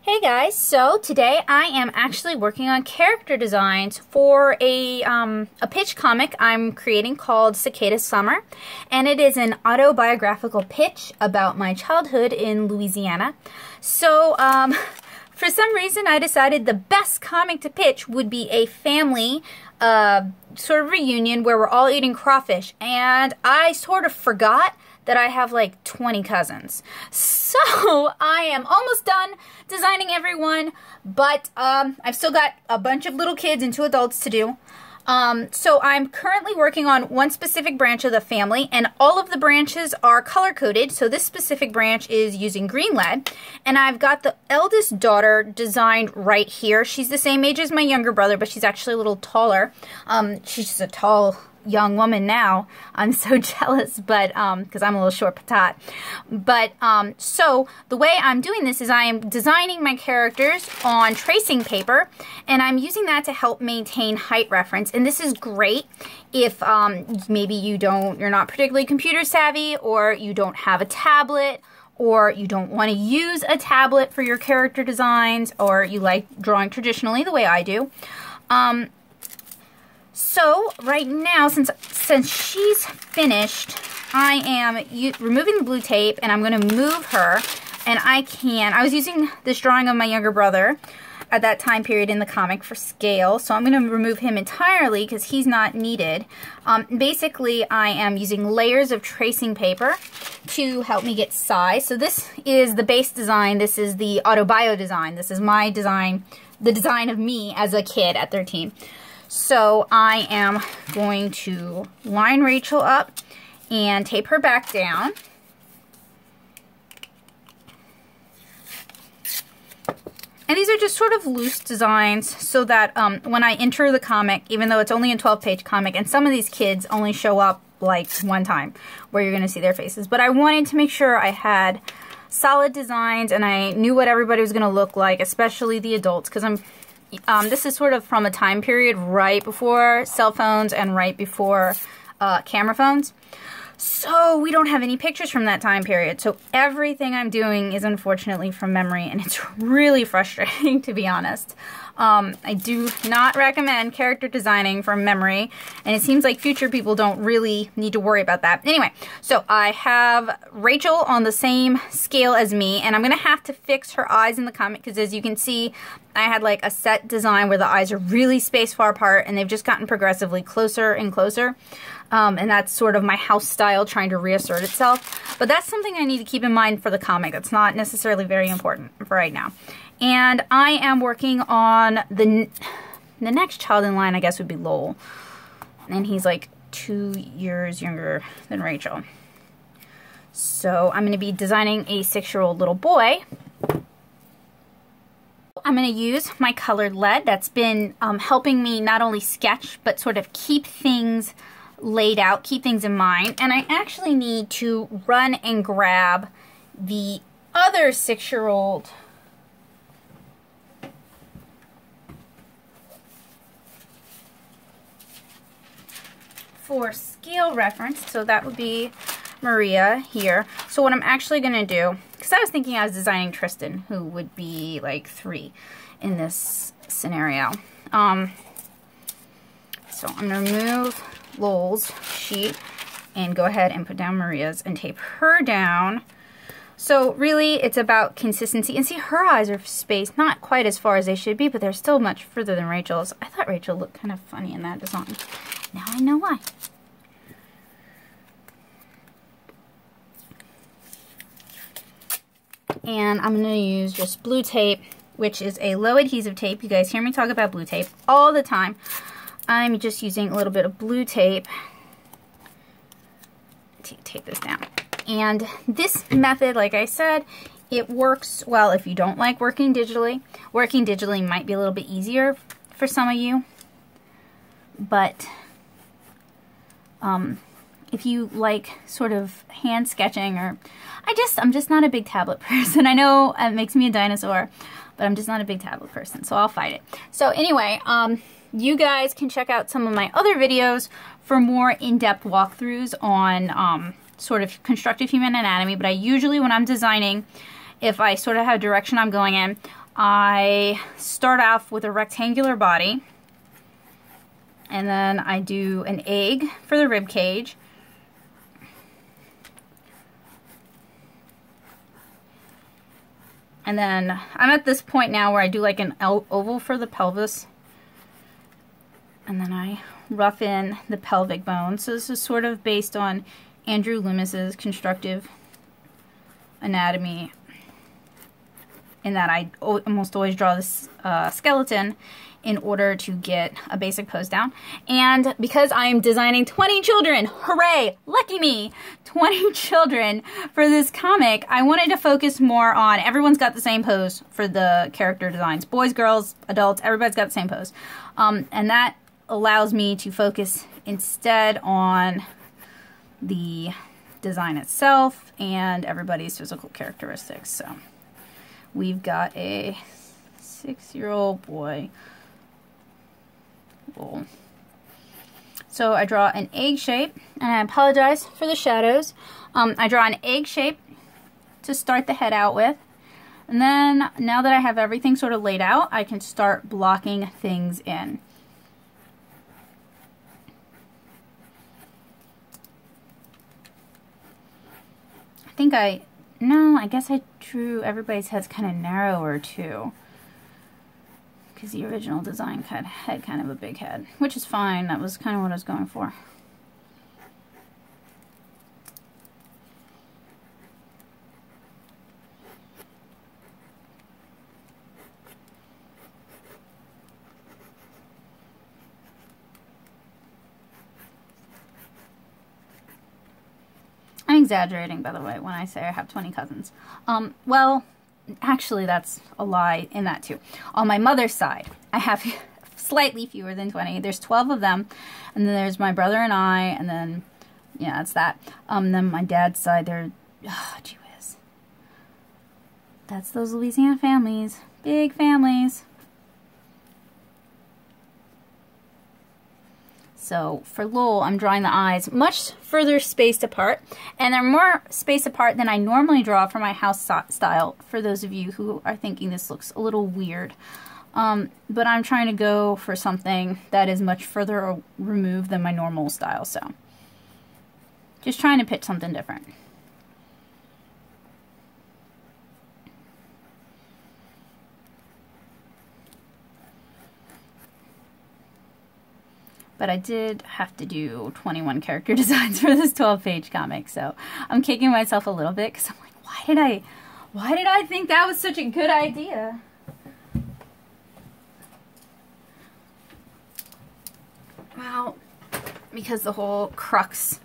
Hey guys, so today I am actually working on character designs for a pitch comic I'm creating called Cicada Summer, and it is an autobiographical pitch about my childhood in Louisiana. So for some reason I decided the best comic to pitch would be a family sort of reunion where we're all eating crawfish, and I sort of forgot that I have like 20 cousins. So I am almost done designing everyone, but I've still got a bunch of little kids and 2 adults to do. So I'm currently working on one specific branch of the family, and all of the branches are color-coded. So this specific branch is using green lead, and I've got the eldest daughter designed right here. She's the same age as my younger brother, but she's actually a little taller. She's just a tall young woman now. I'm so jealous, but because I'm a little short patat. But so the way I'm doing this is I am designing my characters on tracing paper, and I'm using that to help maintain height reference. And this is great if maybe you're not particularly computer savvy, or you don't have a tablet, or you don't want to use a tablet for your character designs, or you like drawing traditionally the way I do. So right now, since she's finished, I am removing the blue tape, and I'm going to move her. And I was using this drawing of my younger brother at that time period in the comic for scale, so I'm going to remove him entirely because he's not needed. Basically, I am using layers of tracing paper to help me get size. So this is the base design. This is the autobio design. This is my design, the design of me as a kid at 13. So I am going to line Rachel up and tape her back down. And these are just sort of loose designs so that when I enter the comic, even though it's only a 12-page comic, and some of these kids only show up like one time where you're going to see their faces, but I wanted to make sure I had solid designs and I knew what everybody was going to look like, especially the adults, because this is sort of from a time period right before cell phones and right before camera phones. So we don't have any pictures from that time period. So everything I'm doing is unfortunately from memory, and it's really frustrating, to be honest. I do not recommend character designing from memory, and it seems like future people don't really need to worry about that. Anyway, so I have Rachel on the same scale as me, and I'm going to have to fix her eyes in the comic because, as you can see, I had like a set design where the eyes are really spaced far apart, and they've just gotten progressively closer and closer. And that's sort of my house style trying to reassert itself. But that's something I need to keep in mind for the comic. That's not necessarily very important for right now. And I am working on the next child in line, I guess, would be Lowell. And he's like 2 years younger than Rachel. So I'm going to be designing a 6-year-old little boy. I'm going to use my colored lead that's been helping me not only sketch, but sort of keep things laid out, keep things in mind. And I actually need to run and grab the other 6-year-old for scale reference. So that would be Maria here. So what I'm actually going to do, because I was thinking I was designing Tristan, who would be like 3 in this scenario. So I'm going to remove Lowell's sheet and go ahead and put down Maria's and tape her down. So really it's about consistency. And see, her eyes are spaced not quite as far as they should be, but they're still much further than Rachel's. I thought Rachel looked kind of funny in that design. Now I know why. And I'm going to use just blue tape, which is a low adhesive tape. You guys hear me talk about blue tape all the time. I'm just using a little bit of blue tape to tape this down. And this method, like I said, it works well if you don't like working digitally. Working digitally might be a little bit easier for some of you, but if you like sort of hand sketching, or I'm just not a big tablet person. I know it makes me a dinosaur, but I'm just not a big tablet person, so I'll fight it. So anyway, you guys can check out some of my other videos for more in-depth walkthroughs on sort of constructive human anatomy, but I usually, when I'm designing, if I sort of have direction I'm going in, I start off with a rectangular body, and then I do an egg for the rib cage. And then I'm at this point now where I do like an oval for the pelvis. And then I rough in the pelvic bone. So this is sort of based on Andrew Loomis's constructive anatomy, in that I almost always draw this skeleton in order to get a basic pose down. And because I'm designing 20 children, hooray, lucky me, 20 children for this comic, I wanted to focus more on everyone's got the same pose for the character designs. Boys, girls, adults, everybody's got the same pose. And that allows me to focus instead on the design itself and everybody's physical characteristics. So we've got a 6-year-old boy. Cool. So I draw an egg shape, and I apologize for the shadows. I draw an egg shape to start the head out with, and then now that I have everything sort of laid out, I can start blocking things in. I guess I drew everybody's heads kind of narrower too, because the original design had kind of a big head, which is fine. That was kind of what I was going for. I'm exaggerating, by the way, when I say I have 20 cousins. Well, actually, that's a lie in that, too. On my mother's side, I have slightly fewer than 20. There's 12 of them, and then there's my brother and I, and then, yeah, that's that. Then my dad's side, they're, oh, gee whiz. That's those Louisiana families. Big families. So for Lowell, I'm drawing the eyes much further spaced apart, and they're more spaced apart than I normally draw for my house style, for those of you who are thinking this looks a little weird. But I'm trying to go for something that is much further removed than my normal style, so just trying to pitch something different. But I did have to do 21 character designs for this 12-page comic, so I'm kicking myself a little bit because I'm like, why did I think that was such a good idea? Well, because the whole crux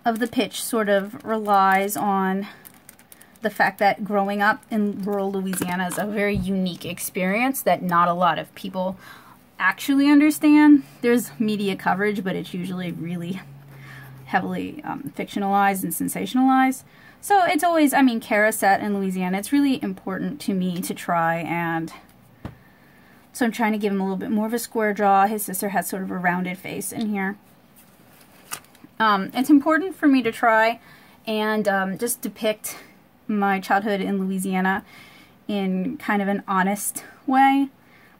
of the pitch sort of relies on the fact that growing up in rural Louisiana is a very unique experience that not a lot of people actually understand. There's media coverage, but it's usually really heavily fictionalized and sensationalized. So it's always, I mean, Kara's set in Louisiana. It's really important to me to try, and so I'm trying to give him a little bit more of a square jaw. His sister has sort of a rounded face in here. It's important for me to try and just depict my childhood in Louisiana in kind of an honest way,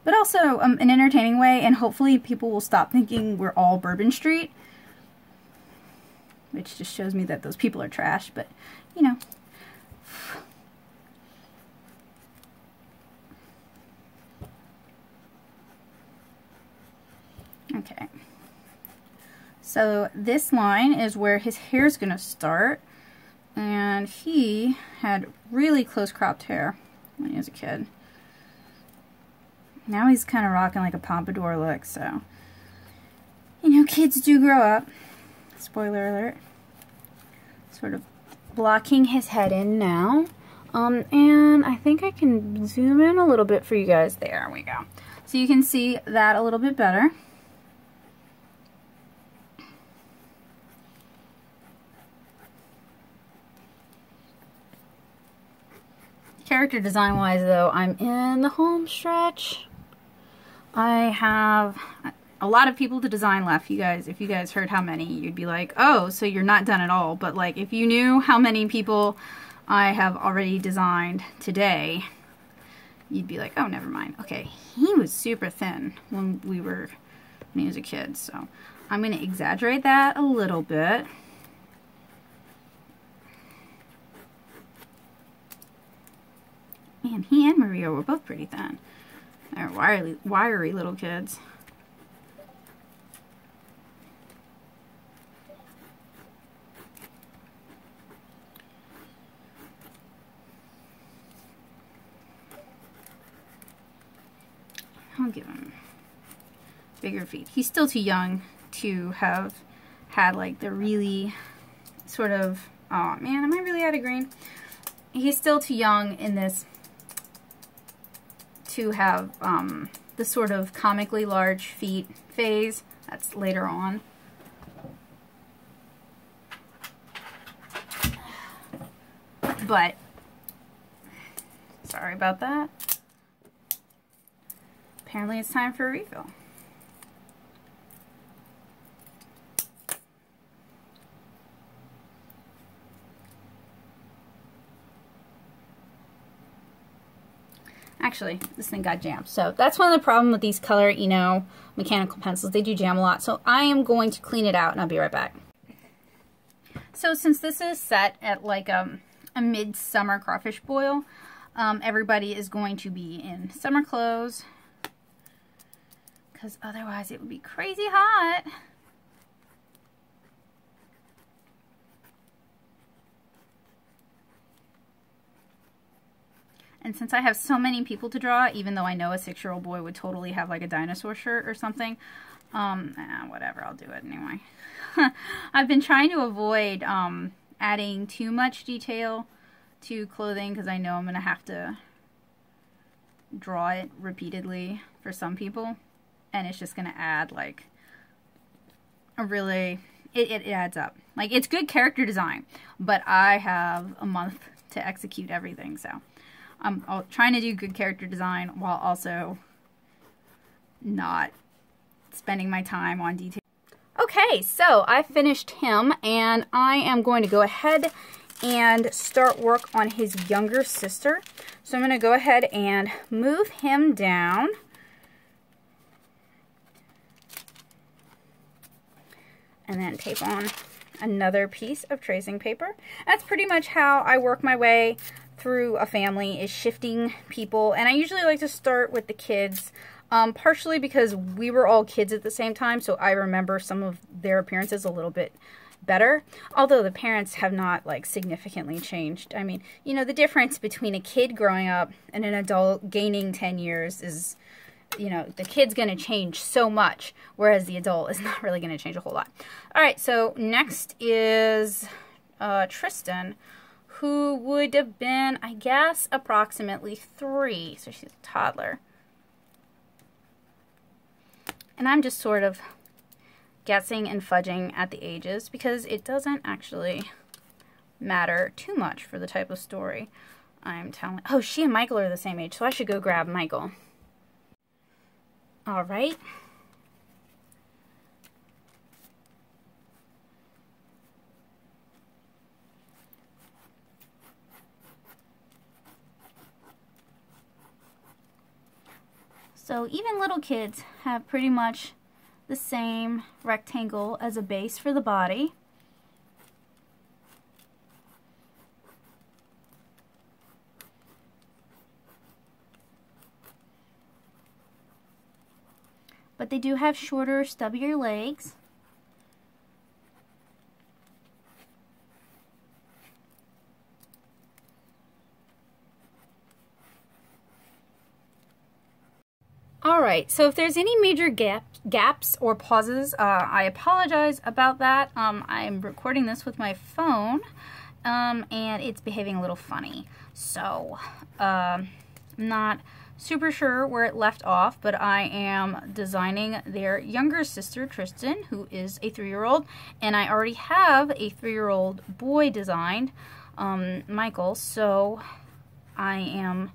but also an entertaining way, and hopefully people will stop thinking we're all Bourbon Street, which just shows me that those people are trash, but, you know. Okay. So this line is where his hair's going to start, and he had really close cropped hair when he was a kid. Now he's kind of rocking like a pompadour look, so, you know, kids do grow up. Spoiler alert. Sort of blocking his head in now. And I think I can zoom in a little bit for you guys. There we go. So you can see that a little bit better. Character design wise though, I'm in the home stretch. I have a lot of people to design left. You guys, if you guys heard how many, you'd be like, oh, so you're not done at all. But like, if you knew how many people I have already designed today, you'd be like, oh, never mind. Okay, he was super thin when he was a kid, so I'm going to exaggerate that a little bit. Man, he and Maria were both pretty thin. They're wiry little kids. I'll give him bigger feet. He's still too young to have had like the really sort of, oh man, am I really out of green? He's still too young in this to have the sort of comically large feet phase. That's later on. But, sorry about that. Apparently it's time for a refill. Actually, this thing got jammed. So that's one of the problems with these color, mechanical pencils. They do jam a lot. So I am going to clean it out and I'll be right back. So since this is set at like a midsummer crawfish boil, everybody is going to be in summer clothes because otherwise it would be crazy hot. And since I have so many people to draw, even though I know a 6-year-old boy would totally have like a dinosaur shirt or something, whatever, I'll do it anyway. I've been trying to avoid adding too much detail to clothing because I know I'm going to have to draw it repeatedly for some people. And it's just going to add like a really, it adds up. Like, it's good character design, but I have a month to execute everything, so I'm trying to do good character design while also not spending my time on detail. Okay, so I finished him, and I am going to go ahead and start work on his younger sister. So I'm going to go ahead and move him down. And then tape on another piece of tracing paper. That's pretty much how I work my way through a family, is shifting people. And I usually like to start with the kids, partially because we were all kids at the same time, so I remember some of their appearances a little bit better, although the parents have not like significantly changed. I mean, the difference between a kid growing up and an adult gaining 10 years is, the kid's going to change so much, whereas the adult is not really going to change a whole lot. All right, so next is Tristan, who would have been, I guess, approximately 3. So she's a toddler. And I'm just sort of guessing and fudging at the ages because it doesn't actually matter too much for the type of story I'm telling. Oh, she and Michael are the same age, so I should go grab Michael. All right. So even little kids have pretty much the same rectangle as a base for the body. But they do have shorter, stubbier legs. Alright, so if there's any major gaps or pauses, I apologize about that. I'm recording this with my phone, and it's behaving a little funny. So, I'm not super sure where it left off, but I am designing their younger sister, Tristan, who is a 3-year-old, and I already have a 3-year-old boy designed, Michael, so I am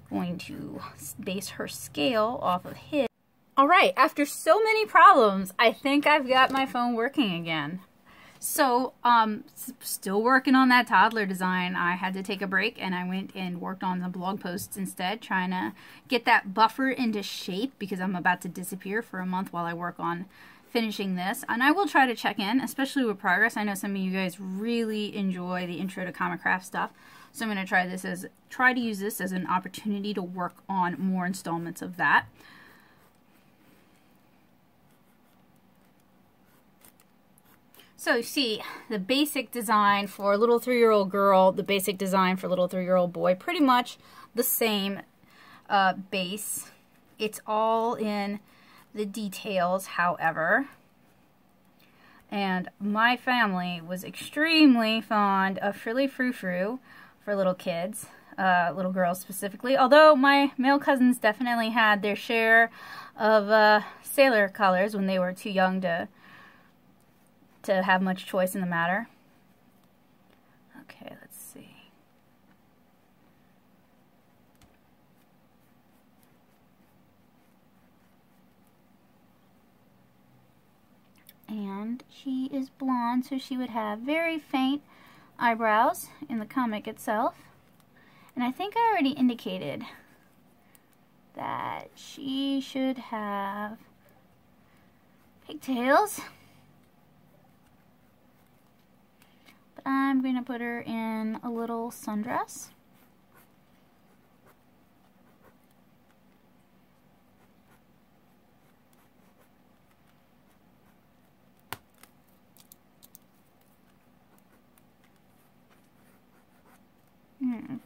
going to base her scale off of his. Alright, after so many problems, I think I've got my phone working again. So, still working on that toddler design. I had to take a break and I went and worked on some blog posts instead, trying to get that buffer into shape because I'm about to disappear for a month while I work on finishing this. And I will try to check in, especially with progress. I know some of you guys really enjoy the intro to Comic Craft stuff. So I'm going to try to use this as an opportunity to work on more installments of that. So you see the basic design for a little 3-year-old girl, the basic design for a little 3-year-old boy, pretty much the same base. It's all in the details, however. And my family was extremely fond of Frilly Frou Frou for little kids, little girls specifically. Although my male cousins definitely had their share of sailor colors when they were too young to have much choice in the matter. Okay, let's see. And she is blonde, so she would have very faint eyebrows in the comic itself. And I think I already indicated that she should have pigtails. I'm going to put her in a little sundress.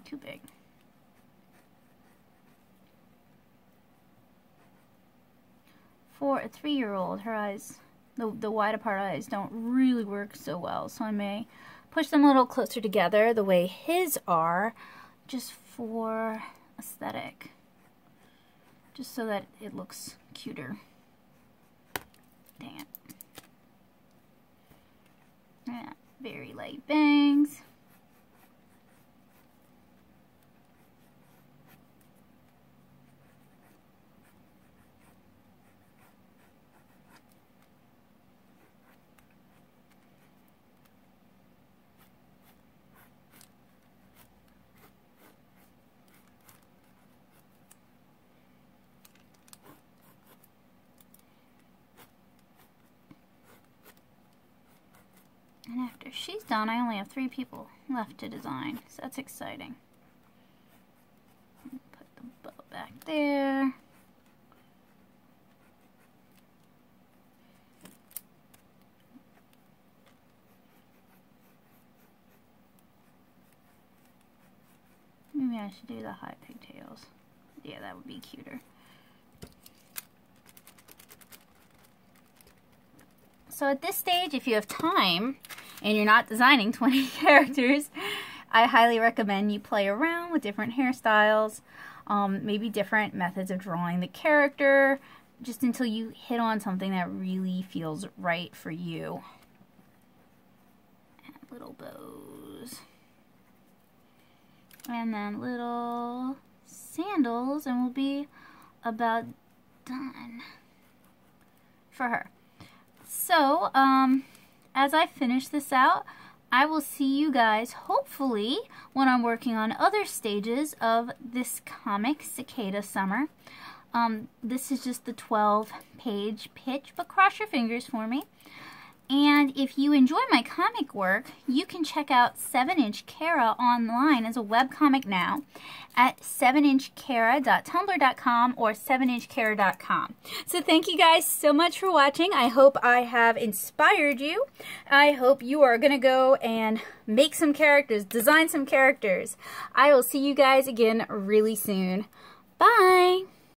Too big. For a 3-year-old, her eyes, the wide apart eyes don't really work so well, so I may push them a little closer together the way his are, just for aesthetic. Just so that it looks cuter. Dang it. Yeah, very light bangs. And after she's done, I only have 3 people left to design, so that's exciting. Put the bow back there. Maybe I should do the high pigtails. Yeah, that would be cuter. So at this stage, if you have time and you're not designing 20 characters, I highly recommend you play around with different hairstyles, maybe different methods of drawing the character, just until you hit on something that really feels right for you. And little bows. And then little sandals, and we'll be about done for her. So, as I finish this out, I will see you guys, hopefully, when I'm working on other stages of this comic, Cicada Summer. This is just the 12-page pitch, but cross your fingers for me. And if you enjoy my comic work, you can check out 7-Inch Kara online as a webcomic now at 7inchkara.tumblr.com or 7inchkara.com. So thank you guys so much for watching. I hope I have inspired you. I hope you are going to go and make some characters, design some characters. I will see you guys again really soon. Bye!